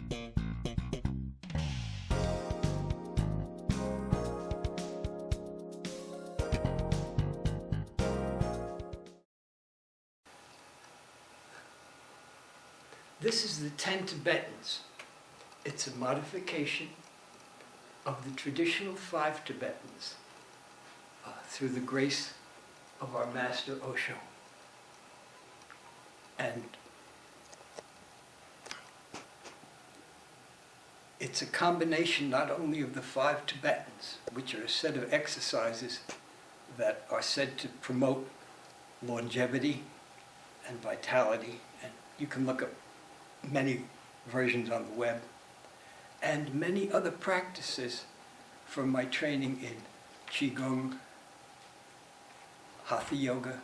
This is the 10 Tibetans. It's a modification of the traditional 5 Tibetans through the grace of our master Osho. And it's a combination not only of the 5 Tibetans, which are a set of exercises that are said to promote longevity and vitality, and you can look up many versions on the web, and many other practices from my training in Qigong, Hatha Yoga,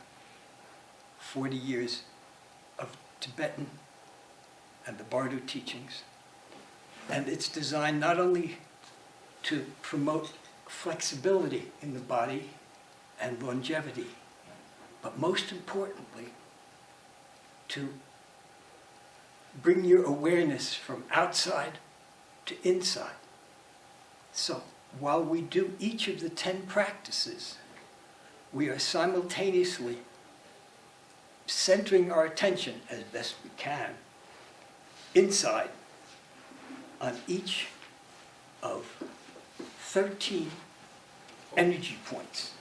40 years of Tibetan and the Bardo teachings. And it's designed not only to promote flexibility in the body and longevity, but most importantly, to bring your awareness from outside to inside. So while we do each of the 10 practices, we are simultaneously centering our attention as best we can inside on each of 13 energy points.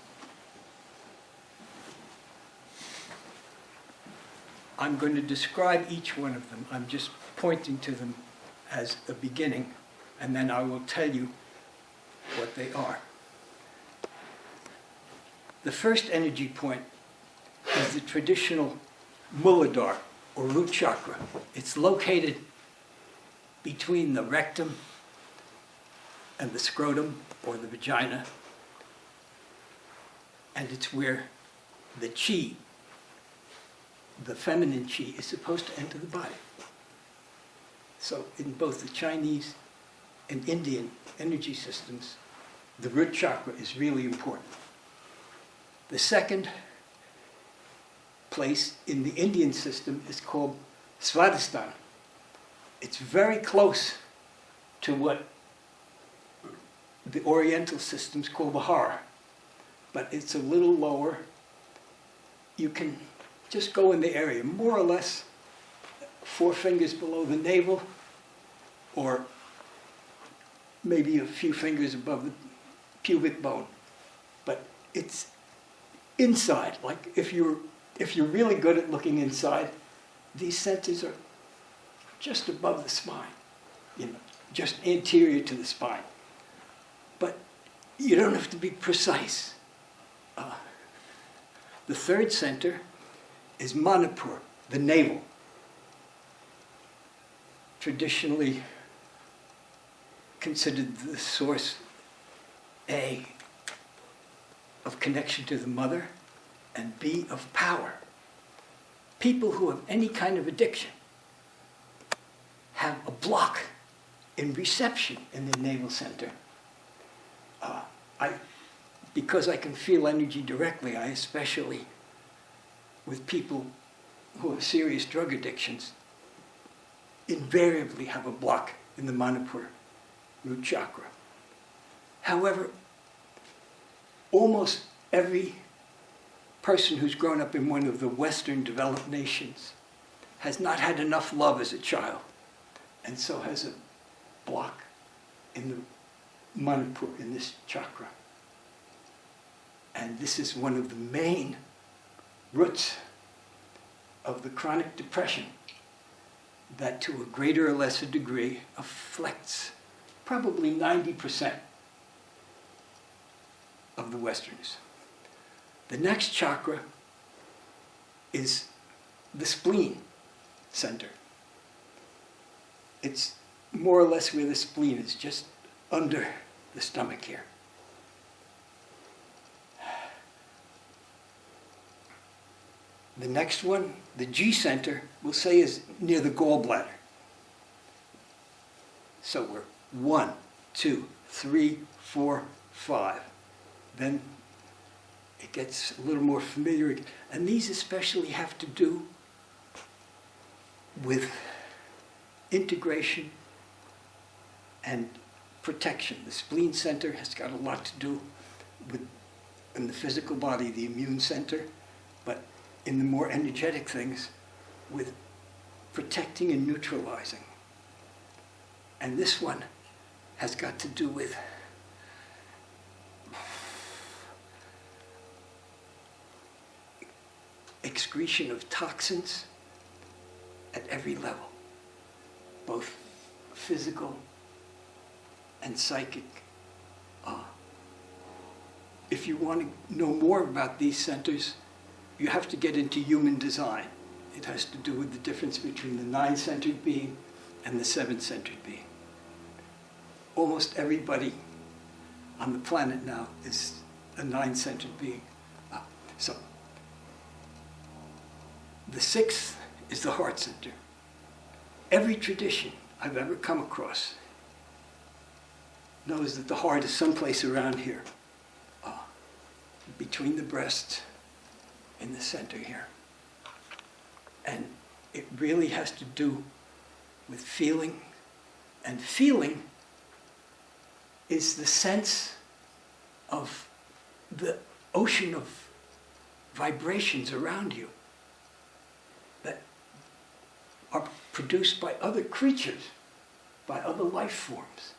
I'm going to describe each one of them. I'm just pointing to them as a beginning, and then I will tell you what they are. The first energy point is the traditional Muladhara, or root chakra. It's located between the rectum and the scrotum, or the vagina, and it's where the chi, the feminine chi, is supposed to enter the body. So in both the Chinese and Indian energy systems, the root chakra is really important. The second place in the Indian system is called Swadisthana. It's very close to what the Oriental systems call the Hara, but it's a little lower. You can just go in the area, more or less 4 fingers below the navel, or maybe a few fingers above the pubic bone. But it's inside. Like if you're really good at looking inside, these centers are just above the spine, just anterior to the spine. But you don't have to be precise. The third center is Manipur, the navel. Traditionally considered the source, A, of connection to the mother, and B, of power. People who have any kind of addiction have a block in reception in the navel center. Because I can feel energy directly, I especially, with people who have serious drug addictions, invariably have a block in the Manipur root chakra. However, almost every person who's grown up in one of the Western developed nations has not had enough love as a child, and so has a block in the Manipur, in this chakra. And this is one of the main roots of the chronic depression that to a greater or lesser degree afflicts probably 90% of the Westerners. The next chakra is the spleen center. It's more or less where the spleen is, just under the stomach here. The next one, the G center, we'll say is near the gallbladder. So we're 1, 2, 3, 4, 5. Then it gets a little more familiar. And these especially have to do with integration and protection. The spleen center has got a lot to do with, in the physical body, the immune center, but in the more energetic things, with protecting and neutralizing. And this one has got to do with excretion of toxins at every level, both physical and psychic. If you want to know more about these centers, you have to get into human design. It has to do with the difference between the 9-centered being and the 7-centered being. Almost everybody on the planet now is a 9-centered being. So, the 6th is the heart center. Every tradition I've ever come across knows that the heart is someplace around here, between the breasts, in the center here. And it really has to do with feeling, and feeling is the sense of the ocean of vibrations around you that are produced by other creatures, by other life forms.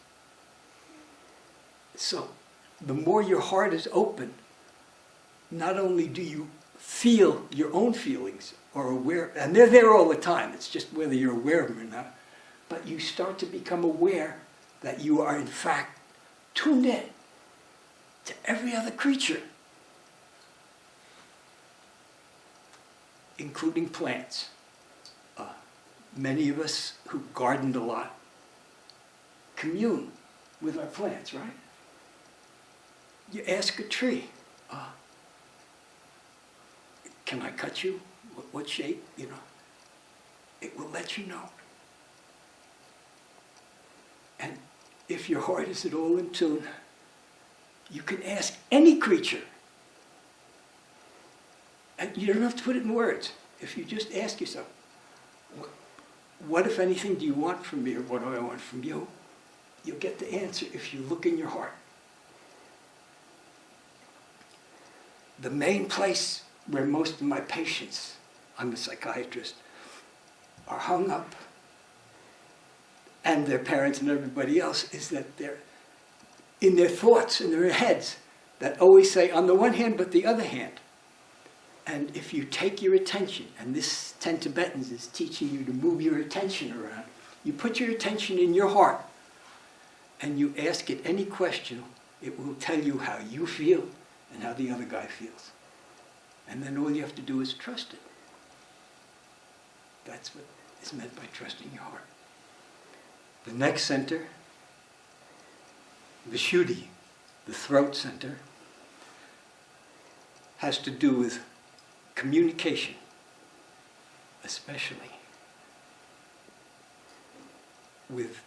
So the more your heart is open, not only do you feel your own feelings or aware, and they're there all the time, it's just whether you're aware of them or not, but you start to become aware that you are in fact tuned in to every other creature, including plants. Many of us who gardened a lot commune with our plants, right? You ask a tree, can I cut you? What shape? You know, it will let you know. And if your heart is at all in tune, you can ask any creature. And you don't have to put it in words. If you just ask yourself, what, if anything, do you want from me, or what do I want from you? You'll get the answer if you look in your heart. The main place where most of my patients, I'm a psychiatrist, are hung up, and their parents and everybody else, is that they're in their thoughts, in their heads, that always say, on the one hand, but the other hand. And if you take your attention, and this 10 Tibetans is teaching you to move your attention around, you put your attention in your heart, and you ask it any question, it will tell you how you feel and how the other guy feels. And then all you have to do is trust it. That's what is meant by trusting your heart. The next center, Vishudhi, the throat center, has to do with communication, especially with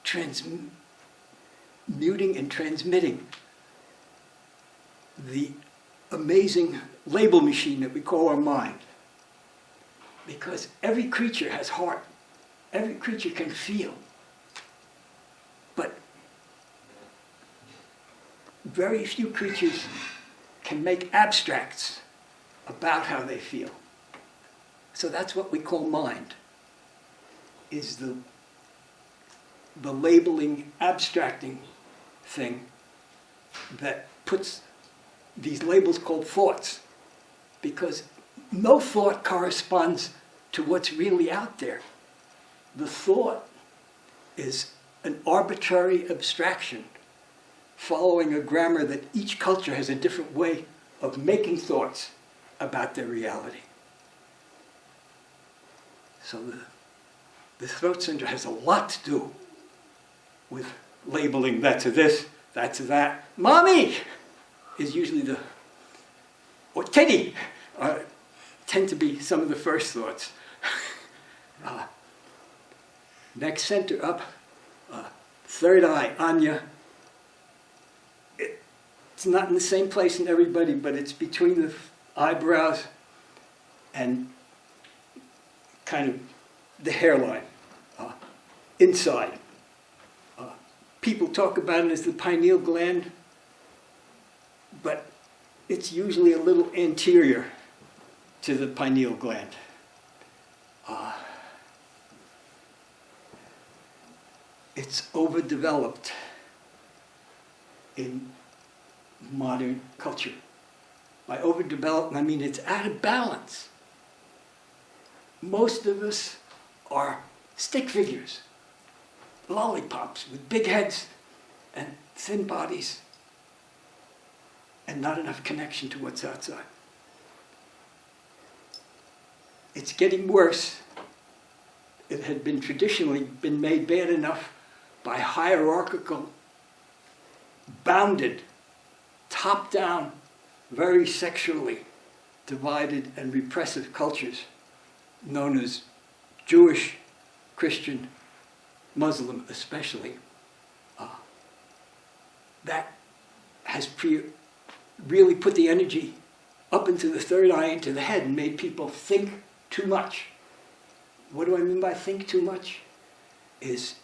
transmuting and transmitting the amazing label machine that we call our mind. Because every creature has heart. Every creature can feel. But very few creatures can make abstracts about how they feel. So that's what we call mind, is the labeling, abstracting thing that puts these labels called thoughts, because no thought corresponds to what's really out there. The thought is an arbitrary abstraction following a grammar that each culture has a different way of making thoughts about their reality. So the throat center has a lot to do with labeling that to this, that to that. Mommy is usually or Teddy, tend to be some of the first thoughts. Next center up, third eye, Anya. It's not in the same place in everybody, but it's between the eyebrows and kind of the hairline. inside. People talk about it as the pineal gland, but it's usually a little anterior to the pineal gland. It's overdeveloped in modern culture. By overdeveloped, I mean it's out of balance. Most of us are stick figures, lollipops with big heads and thin bodies, and not enough connection to what's outside. It's getting worse. It had been traditionally been made bad enough by hierarchical, bounded, top-down, very sexually divided and repressive cultures known as Jewish, Christian, Muslim especially. That has really put the energy up into the third eye, into the head, and made people think too much. What do I mean by think too much? Is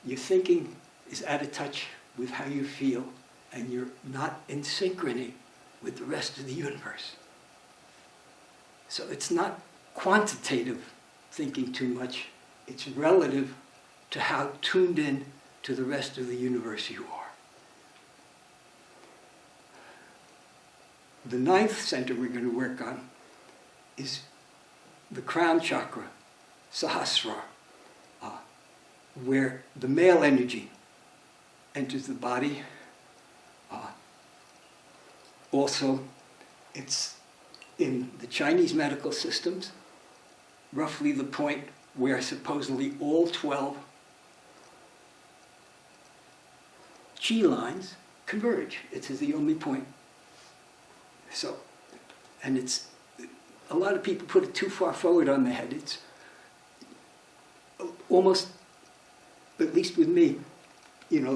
your thinking is out of touch with how you feel, and you're not in synchrony with the rest of the universe. So it's not quantitative thinking too much, it's relative to how tuned in to the rest of the universe you are. The 9th center we're going to work on is the crown chakra, Sahasrara, where the male energy enters the body. Also, it's in the Chinese medical systems, roughly the point where supposedly all 12 chi lines converge. It's the only point. So, and it's, a lot of people put it too far forward on the head. It's almost, at least with me,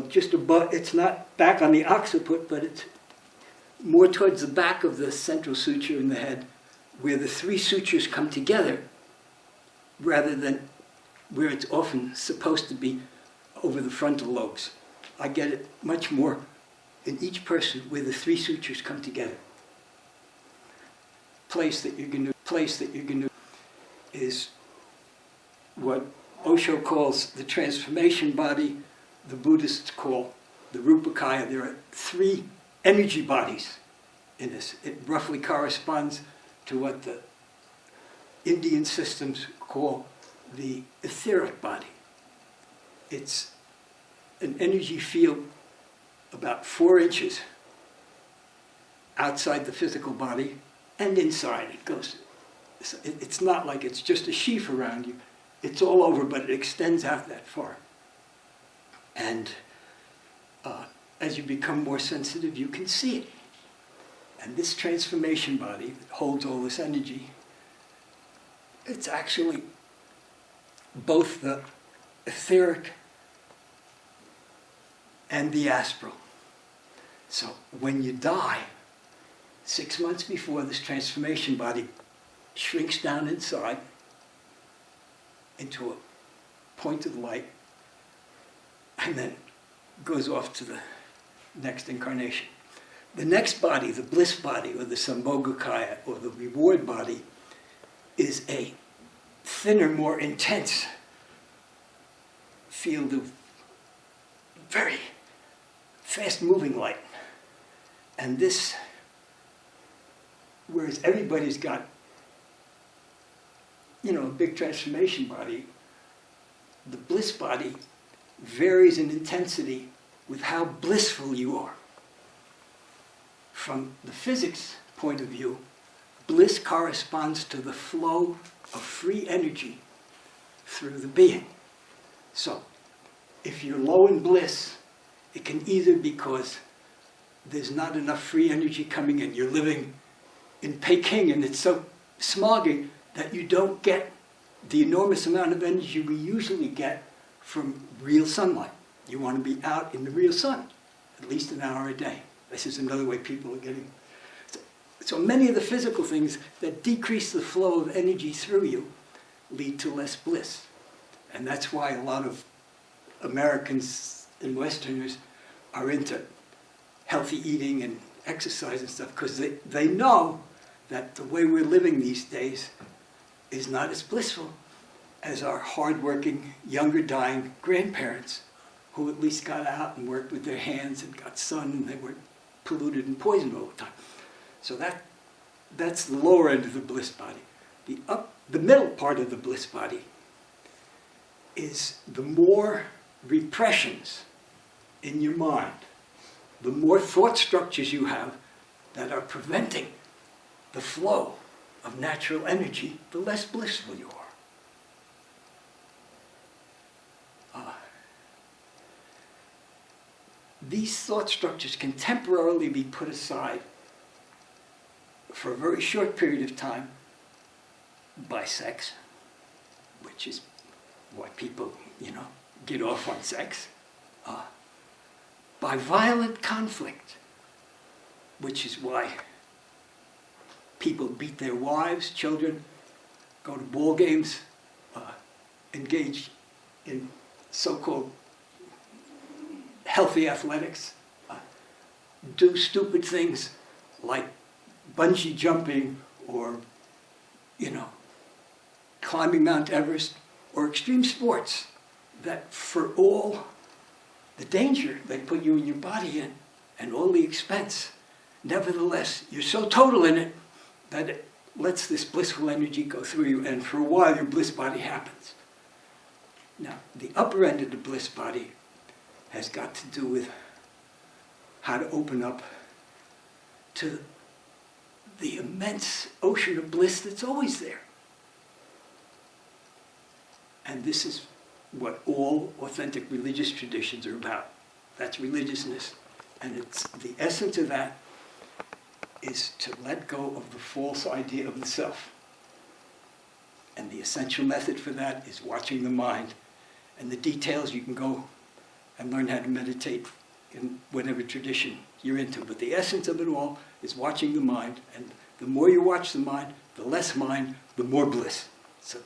just above, it's not back on the occiput, but it's more towards the back of the central suture in the head, where the 3 sutures come together, rather than where it's often supposed to be over the frontal lobes. I get it much more in each person where the 3 sutures come together. Place that you're going to is what Osho calls the transformation body, the Buddhists call the Rupakaya. There are 3 energy bodies in this. It roughly corresponds to what the Indian systems call the etheric body. It's an energy field about 4 inches outside the physical body and inside. It goes. It's not like it's just a sheath around you. It's all over, but it extends out that far. And as you become more sensitive, you can see it. And this transformation body that holds all this energy, it's actually both the etheric and the astral. So when you die, 6 months before, this transformation body shrinks down inside into a point of light, and then goes off to the next incarnation. The next body, the Bliss Body, or the Sambhogakaya, or the reward body, is a thinner, more intense field of very fast-moving light. And this, whereas everybody's got, a big transformation body, the Bliss Body varies in intensity with how blissful you are. From the physics point of view, bliss corresponds to the flow of free energy through the being. So, if you're low in bliss, it can either because there's not enough free energy coming in. You're living in Peking and it's so smoggy that you don't get the enormous amount of energy we usually get from real sunlight. You want to be out in the real sun, at least an hour a day. This is another way people are getting. So many of the physical things that decrease the flow of energy through you lead to less bliss. And that's why a lot of Americans and Westerners are into healthy eating and exercise and stuff, because they know that the way we're living these days is not as blissful as our hardworking, younger dying grandparents, who at least got out and worked with their hands and got sun, and they weren't polluted and poisoned all the time. So that's the lower end of the bliss body. The middle part of the bliss body is the more repressions in your mind, the more thought structures you have that are preventing the flow of natural energy, the less blissful you are. These thought structures can temporarily be put aside for a very short period of time by sex, which is why people, get off on sex. By violent conflict, which is why people beat their wives, children, go to ball games, engage in so-called healthy athletics, do stupid things like bungee jumping or, climbing Mount Everest, or extreme sports that, for all the danger they put you and your body in and all the expense, nevertheless, you're so total in it that it lets this blissful energy go through you, and for a while your bliss body happens. Now, the upper end of the bliss body has got to do with how to open up to the immense ocean of bliss that's always there. And this is what all authentic religious traditions are about. That's religiousness. And the essence of that is to let go of the false idea of the self. And the essential method for that is watching the mind. And the details, you can go and learn how to meditate in whatever tradition you're into. But the essence of it all is watching the mind. And the more you watch the mind, the less mind, the more bliss. So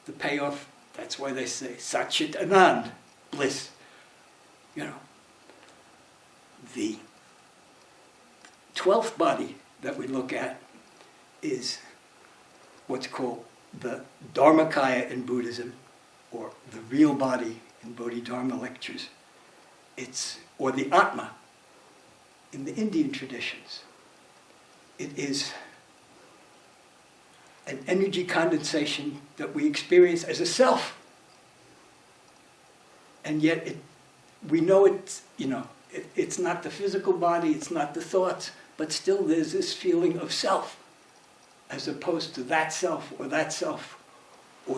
the payoff, that's why they say, Satchit Anand, bliss. The 12th body that we look at is what's called the Dharmakaya in Buddhism, or the real body in Bodhidharma lectures. Or the Atma in the Indian traditions. It is an energy condensation that we experience as a self. And yet we know it's not the physical body, it's not the thoughts, but still there's this feeling of self, as opposed to that self, or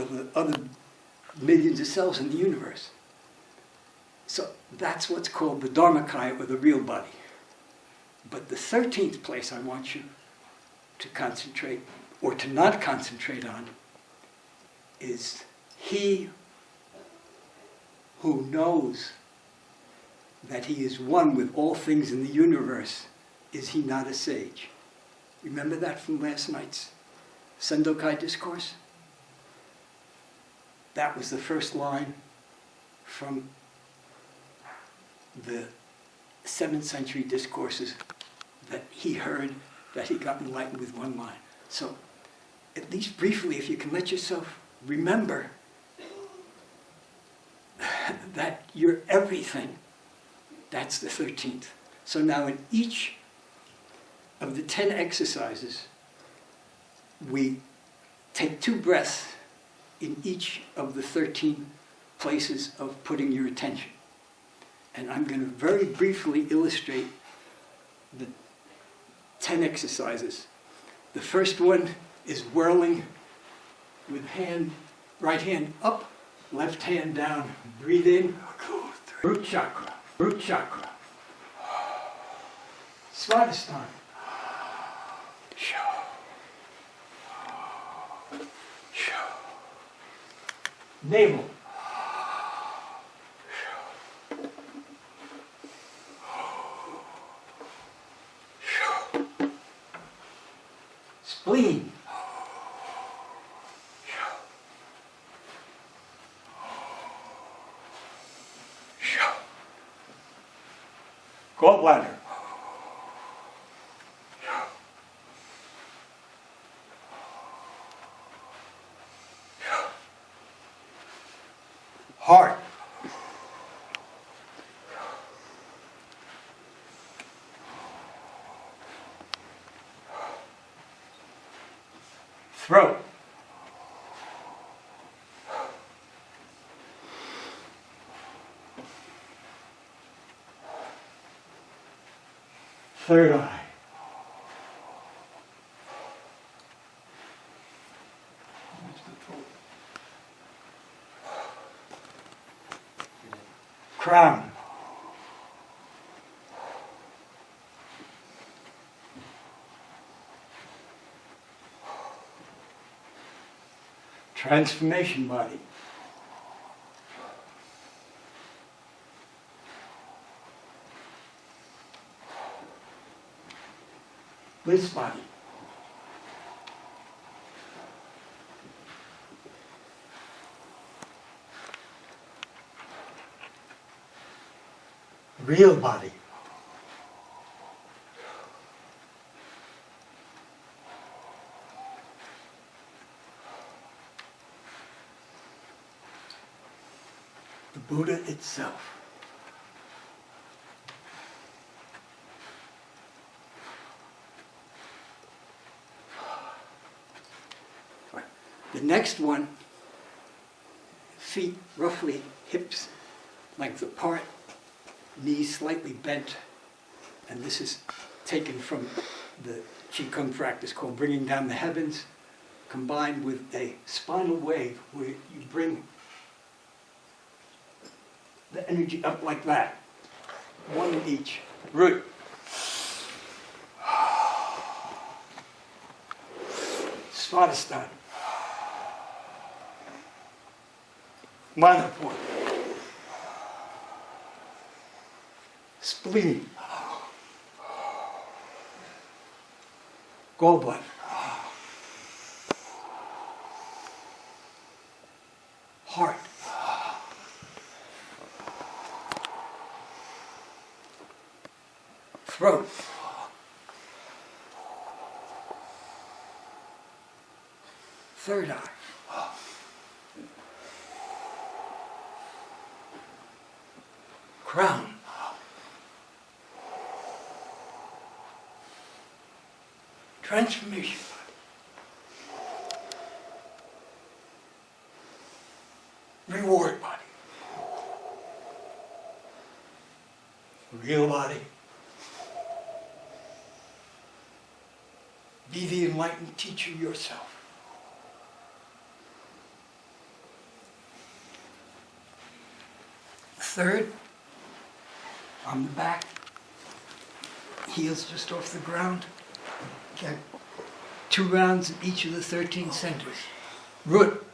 the other millions of selves in the universe. So that's what's called the Dharmakaya, or the real body. But the 13th place I want you to concentrate, or to not concentrate on, is he who knows that he is one with all things in the universe. Is he not a sage? Remember that from last night's Sendokai discourse? That was the first line from the 7th century discourses that he heard, that he got enlightened with one line. So, at least briefly, if you can let yourself remember that you're everything, that's the 13th. So now in each of the 10 exercises, we take 2 breaths in each of the 13 places of putting your attention. And I'm going to very briefly illustrate the 10 exercises. The first one is whirling with right hand up, left hand down. Breathe in, root chakra, root chakra. Swadisthana. Navel. Spleen. Gallbladder. Heart. Throat. Third eye. Crown. Transformation body. Bliss body. Real body. The Buddha itself. The next one, feet roughly hips length apart, knees slightly bent, and this is taken from the Qigong practice called bringing down the heavens, combined with a spinal wave where you bring the energy up like that, one in each root. Swadisthana. Manipur. Spleen. Gallbladder. Heart. Throat. Third eye. Crown. Transformation body. Reward body. Real body. Be the enlightened teacher yourself. Third, on the back, heels just off the ground. Get 2 rounds in each of the 13 centers. Root.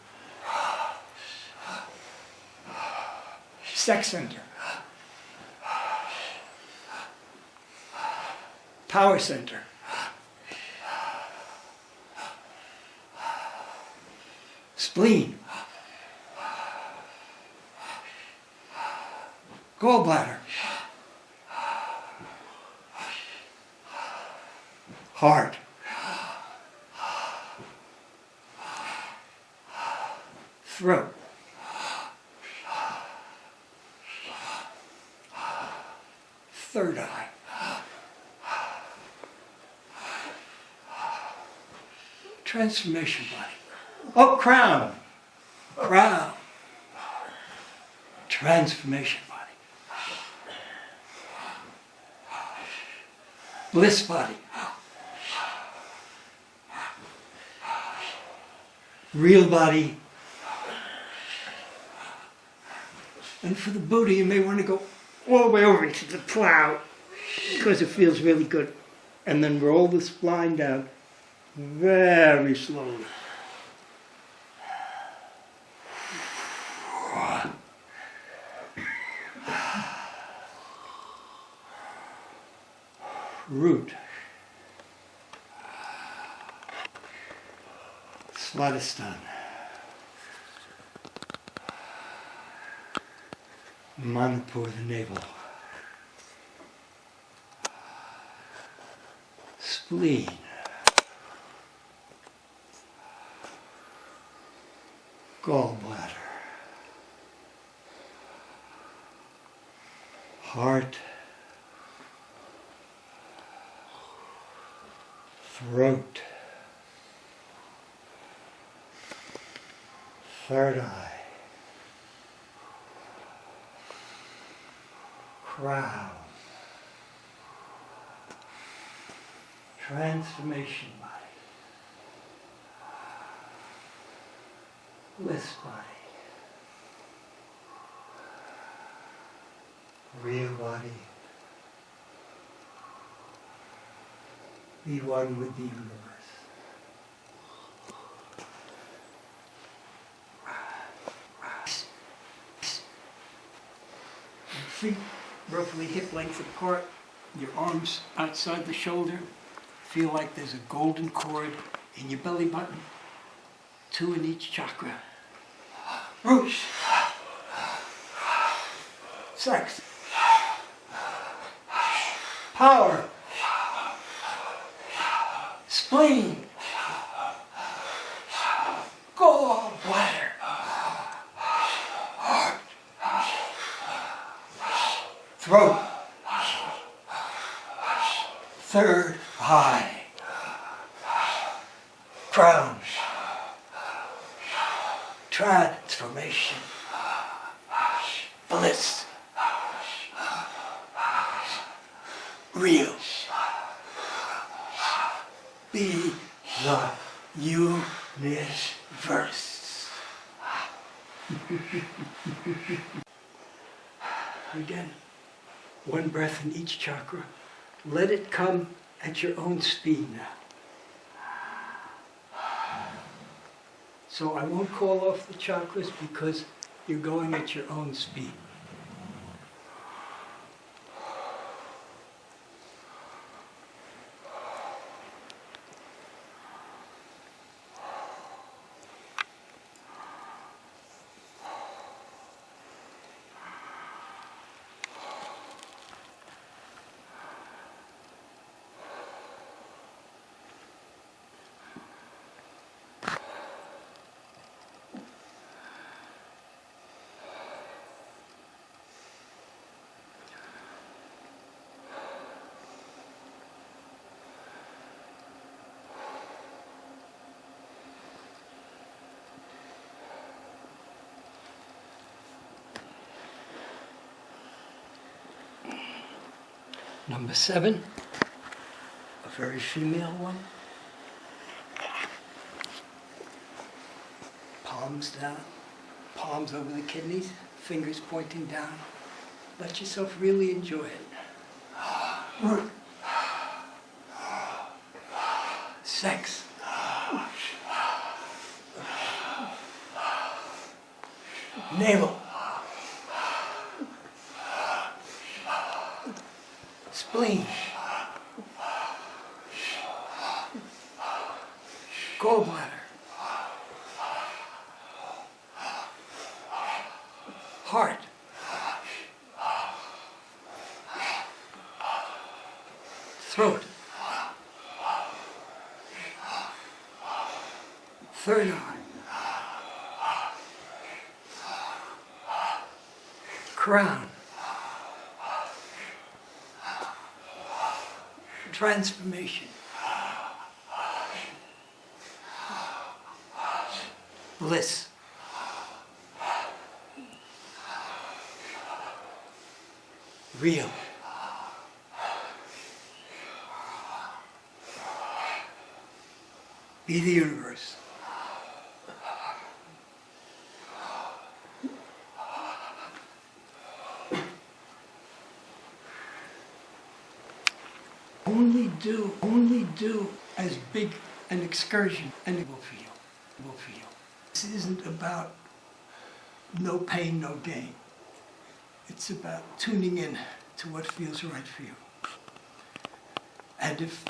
Sex center. Power center. Spleen. Gallbladder. Heart. Throat. Third eye. Transformation body. Oh, crown. Crown. Transformation body. Bliss body. Real body. And for the Buddha, you may want to go all the way over into the plow because it feels really good. And then roll the spine down very slowly. Root. Swadisthana. Manipur, the navel. spleen, gallbladder, heart, throat, third eye, crown, transformation body, bliss body, real body, be one with the universe. Feet roughly hip length apart, your arms outside the shoulder. Feel like there's a golden cord in your belly button, 2 in each chakra. Roosh. Sex. Power. Spleen. Gallbladder. Heart. Throat. Third eye. Crown. Transformation. Bliss. Real. Be the universe. Again, one breath in each chakra. Let it come at your own speed now. So I won't call off the chakras because you're going at your own speed. Number 7, a very female one. Palms down, palms over the kidneys, fingers pointing down. Let yourself really enjoy it. Sex. Navel. Spleen. Gallbladder. Heart. Throat. Third eye. Crown. Transformation. Bliss. Real. Be the universe. Only do as big an excursion and it will feel. This isn't about no pain, no gain. It's about tuning in to what feels right for you. And if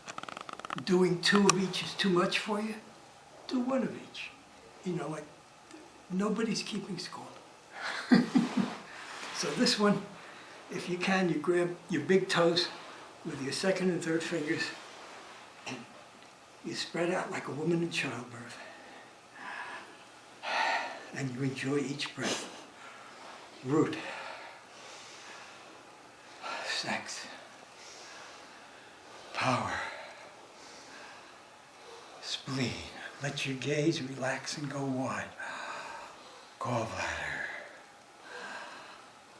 doing 2 of each is too much for you, do 1 of each. You know, like, nobody's keeping score. So this one, if you can, you grab your big toes with your 2nd and 3rd fingers and You spread out like a woman in childbirth. And you enjoy each breath. Root. Sex. Power. Spleen. Let your gaze relax and go wide. Gallbladder.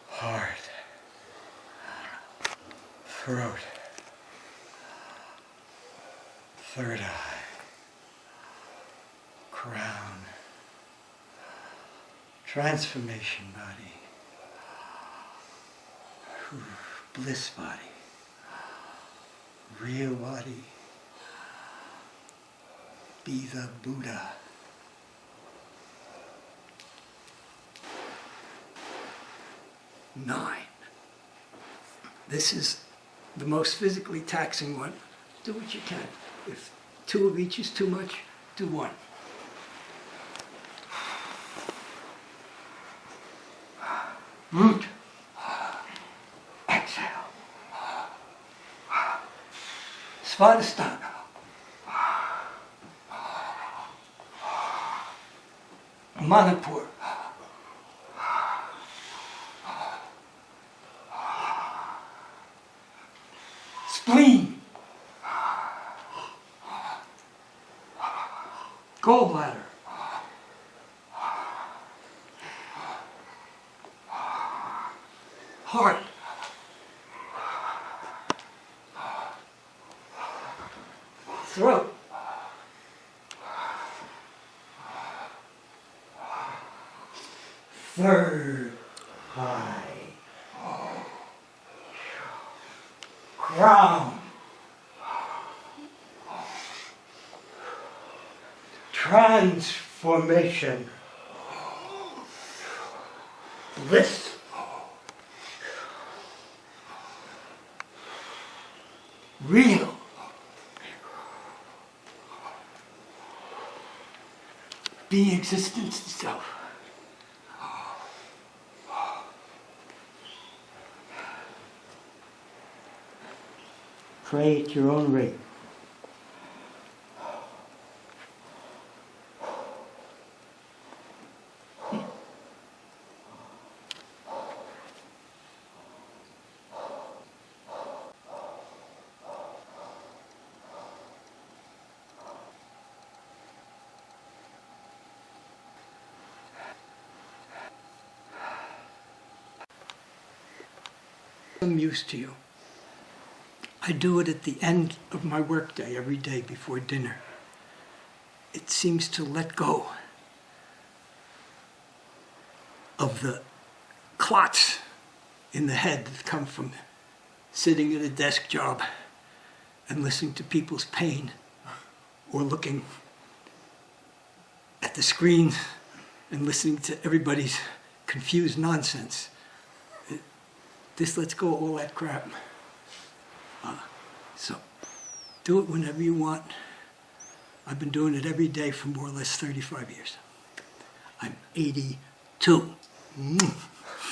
Heart. Throat. Third eye. Crown. Transformation body. Bliss body. Real body. Be the Buddha. Nine. This is the most physically taxing one. Do what you can. If two of each is too much, do one. Root. Exhale. Swadisthana. Manipur. Spleen. Gallbladder. Heart. Throat. Third eye. Crown. Transformation. Bliss. Real. Being existence itself. Pray at your own rate. I'm used to you. I do it at the end of my workday every day before dinner. It seems to let go of the clots in the head that come from sitting at a desk job and listening to people's pain or looking at the screen and listening to everybody's confused nonsense. This lets go of all that crap. So, do it whenever you want. I've been doing it every day for more or less 35 years. I'm 82.